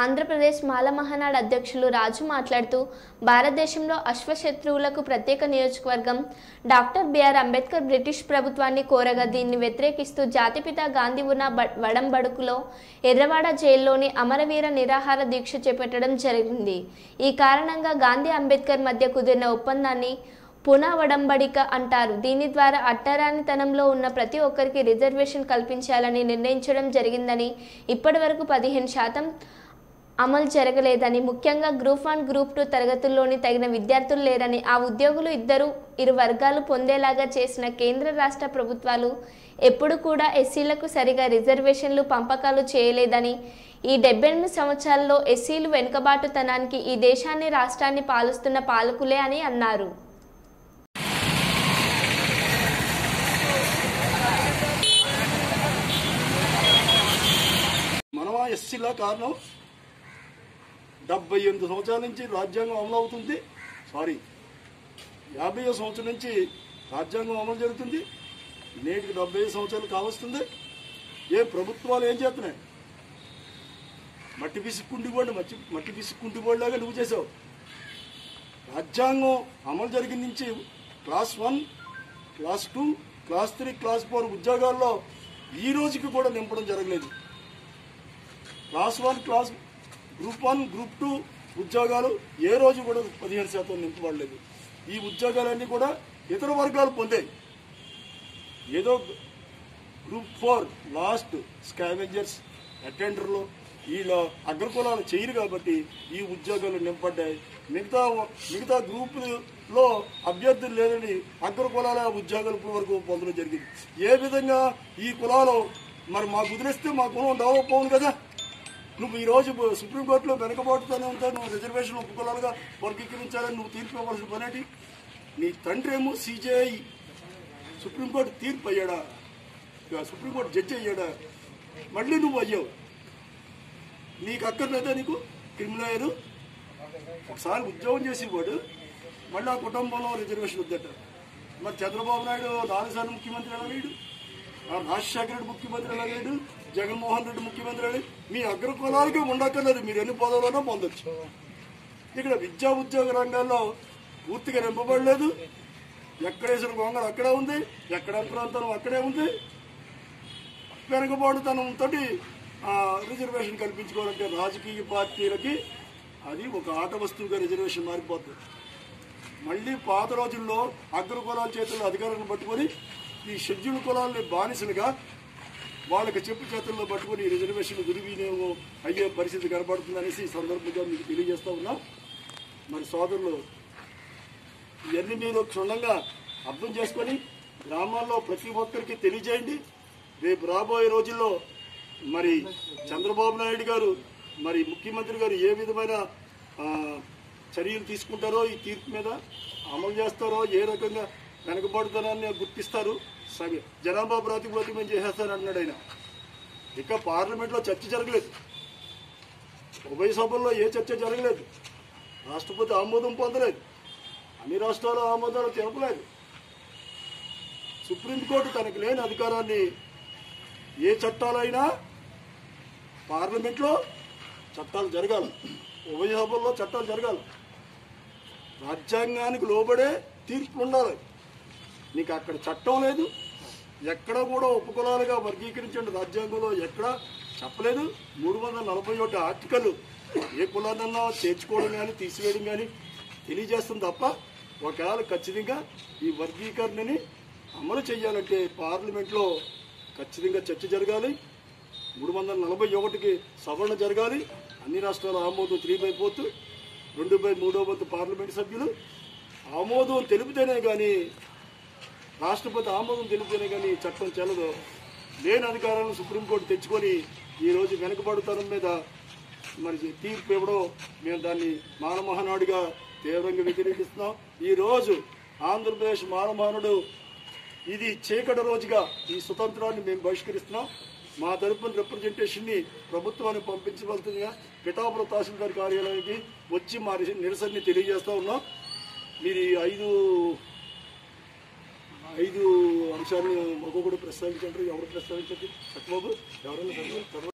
ఆంధ్రప్రదేశ్ మాల మహానాడు అధ్యక్షులు రాజు మాట్లాడుతూ భారతదేశంలో అశ్వశత్రువులకు ప్రత్యేక నియోజకవర్గం డాక్టర్ బిఆర్ అంబేద్కర్ బ్రిటిష్ ప్రభుత్వాన్ని కోరగా దీన్ని వ్యతిరేకిస్తూ జాతిపిత గాంధీ ఉన్న వడంబడుకులో ఎర్రవాడ జైల్లోని అమరవీర నిరాహార దీక్ష చేపట్టడం జరిగింది। ఈ కారణంగా గాంధీ అంబేద్కర్ మధ్య కుదిరిన ఒప్పందాన్ని పునఃవడంబడిక అంటారు। దీని ద్వారా అట్టరానితనంలో ఉన్న ప్రతి ఒక్కరికి రిజర్వేషన్ కల్పించాలని నిర్ణయించడం జరిగిందని, ఇప్పటివరకు 15% అమలు జరగలేదని, ముఖ్యంగా గ్రూప్ 1 గ్రూప్ 2 తరగతుల్లోని తగిన విద్యార్థులు లేరని, ఆ ఉద్యోగులు ఇరు వర్గాలు పొందేలాగా చేసిన కేంద్ర రాష్ట్ర ప్రభుత్వాలు ఎప్పుడు కూడా ఎస్సీలకు సరిగా రిజర్వేషన్లు పంపకాలు చేయలేదని, ఈ 78 సంవత్సరాల్లో ఎస్సీలు వెనుకబాటుతనానికి ఈ దేశాన్ని రాష్ట్రాన్ని పాలిస్తున్న పాలకులే అని అన్నారు। ఎస్సీల కారణం 78 సంవత్సరాల నుంచి రాజ్యాంగం అమలు అవుతుంది, 50 సంవత్సరం నుంచి రాజ్యాంగం అమలు జరుగుతుంది, నేటికి 75 సంవత్సరాలు కావస్తుంది। ఏ ప్రభుత్వాలు ఏం చేస్తున్నాయి? మట్టి పిసిక్కుంటిబోళ్ళలాగా నువ్వు చేసావు। రాజ్యాంగం అమలు జరిగిన నుంచి క్లాస్ 1, క్లాస్ 2, క్లాస్ 3, క్లాస్ 4 ఉద్యోగాల్లో ఈ రోజుకి కూడా నింపడం జరగలేదు। క్లాస్ 1, గ్రూప్ 1, గ్రూప్ 2 ఉద్యోగాలు ఏ రోజు కూడా 15% నింపబడలేదు। ఈ ఉద్యోగాలన్నీ కూడా ఇతర వర్గాలు పొందాయి। ఏదో గ్రూప్ 4 లాస్ట్ స్కావెంజర్స్, అటెండర్లు వీళ్ళ అగ్రకులాలు చేయరు కాబట్టి ఈ ఉద్యోగాలు నింపడ్డాయి। మిగతా గ్రూపులో అభ్యర్థులు లేదని అగ్రకులాల ఉద్యోగాలు ఇప్పటి వరకు పొందడం జరిగింది। ఏ విధంగా ఈ కులాలు మరి మాకు వదిలేస్తే మా కులం డెవలప్ అవును కదా। నువ్వు ఈ రోజు సుప్రీంకోర్టులో వెనకబాటుతూనే ఉంటావు, నువ్వు రిజర్వేషన్ ఉపకులాలుగా వర్గీకరించాలని నువ్వు తీర్పు ఇవ్వాల్సిన పనేటి? నీ తండ్రి ఏమో సిజేఐ సుప్రీంకోర్టు తీర్పు అయ్యాడా, సుప్రీంకోర్టు జడ్జి అయ్యాడా, మళ్ళీ నువ్వు అయ్యావు। నీకు అక్కర్లేదా? నీకు క్రిమినల్ అయ్యారు ఒకసారి ఉద్యోగం చేసేవాడు మళ్ళీ ఆ కుటుంబంలో రిజర్వేషన్ వద్దట। మరి చంద్రబాబు నాయుడు 4 సార్లు ముఖ్యమంత్రి ఎలాగేడు, రాజశేఖర రెడ్డి ముఖ్యమంత్రి ఎలాగేడు, జగన్మోహన్ రెడ్డి ముఖ్యమంత్రి అని మీ అగ్రకులాలకే ఉండక్కర్లేదు, మీరు ఎన్ని పదవులైనా పొందొచ్చు। ఇక్కడ విద్యా ఉద్యోగ రంగాల్లో పూర్తిగా నింపబడలేదు। ఎక్కడేసిన గొంగళ అక్కడే ఉంది, ఎక్కడ ప్రాంతం అక్కడే ఉంది। వెనుకబాటుతనంతో రిజర్వేషన్ కల్పించుకోవాలంటే రాజకీయ పార్టీలకి అది ఒక ఆట వస్తువుగా రిజర్వేషన్ మారిపోతుంది। మళ్ళీ పాత రోజుల్లో అగ్రకులాల చేతుల్లో అధికారాన్ని పట్టుకొని ఈ షెడ్యూల్ కులాలని బానిసలుగా వాళ్ళకి చెప్పు చేతుల్లో పట్టుకుని రిజర్వేషన్ దుర్వినియోగం అయ్యే పరిస్థితి కనబడుతుందనేసి ఈ సందర్భంగా మీకు తెలియజేస్తా ఉన్నాం। మరి సోదరులు ఇవన్నీ మీరు క్షుణ్ణంగా అర్థం చేసుకొని గ్రామాల్లో ప్రతి ఒక్కరికి తెలియజేయండి। రేపు రాబోయే రోజుల్లో మరి చంద్రబాబు నాయుడు గారు మరి ముఖ్యమంత్రి గారు ఏ విధమైన చర్యలు తీసుకుంటారో, ఈ తీర్పు మీద అమలు చేస్తారో, ఏ రకంగా వెనకబడుతనాన్ని గుర్తిస్తారు, జనాభా ప్రాతిపదికన చేసేస్తానంటున్నాడు ఆయన। ఇక పార్లమెంట్లో చర్చ జరగలేదు, ఉభయ సభల్లో ఏ చర్చ జరగలేదు, రాష్ట్రపతి ఆమోదం పొందలేదు, అన్ని రాష్ట్రాల ఆమోదాలు తెలపలేదు। సుప్రీంకోర్టు తనకు లేని అధికారాన్ని ఏ చట్టాలైనా పార్లమెంట్లో చట్టాలు జరగాలి, ఉభయ సభల్లో చట్టాలు జరగాలి, రాజ్యాంగానికి లోబడే తీర్పులు ఉండాలి। నీకు అక్కడ చట్టం లేదు, ఎక్కడ కూడా ఉపకులాలుగా వర్గీకరించండి రాజ్యాంగంలో ఎక్కడ చెప్పలేదు। 341 ఆర్టికల్ ఏ కులాన్నన్నా చేర్చుకోవడం కానీ తీసివేయడం కానీ తెలియజేస్తుంది తప్ప, ఒకవేళ ఖచ్చితంగా ఈ వర్గీకరణని అమలు చేయాలంటే పార్లమెంట్లో ఖచ్చితంగా చర్చ జరగాలి, 341కి సవరణ జరగాలి, అన్ని రాష్ట్రాల ఆమోదం 3/4, 2/3 పార్లమెంట్ సభ్యులు ఆమోదం తెలిపితేనే కానీ, రాష్ట్రపతి ఆమోదం తెలిపితేనే కానీ చట్టం చెల్లదు। లేని అధికారాలను సుప్రీంకోర్టు తెచ్చుకొని ఈరోజు వెనుకబడుతనం మీద మరి తీర్పు ఇవ్వడం మేము దాన్ని మానమహానాడుగా తీవ్రంగా వ్యతిరేకిస్తున్నాం। ఈరోజు ఆంధ్రప్రదేశ్ మానమహానుడు ఇది చీకటి రోజుగా ఈ స్వతంత్రాన్ని మేము బహిష్కరిస్తున్నాం। మా తరపున రిప్రజెంటేషన్ని ప్రభుత్వానికి పంపించవలసిందిగా పిఠాపురం తహసీల్దార్ కార్యాలయానికి వచ్చి మా నిరసనని తెలియజేస్తా ఉన్నాం। మీరు ఈ 5 అంశాలను ఒక్కొక్కటి ప్రస్తావించండి। ఎవరు ప్రస్తావించండి? సత్యబాబు ఎవరైనా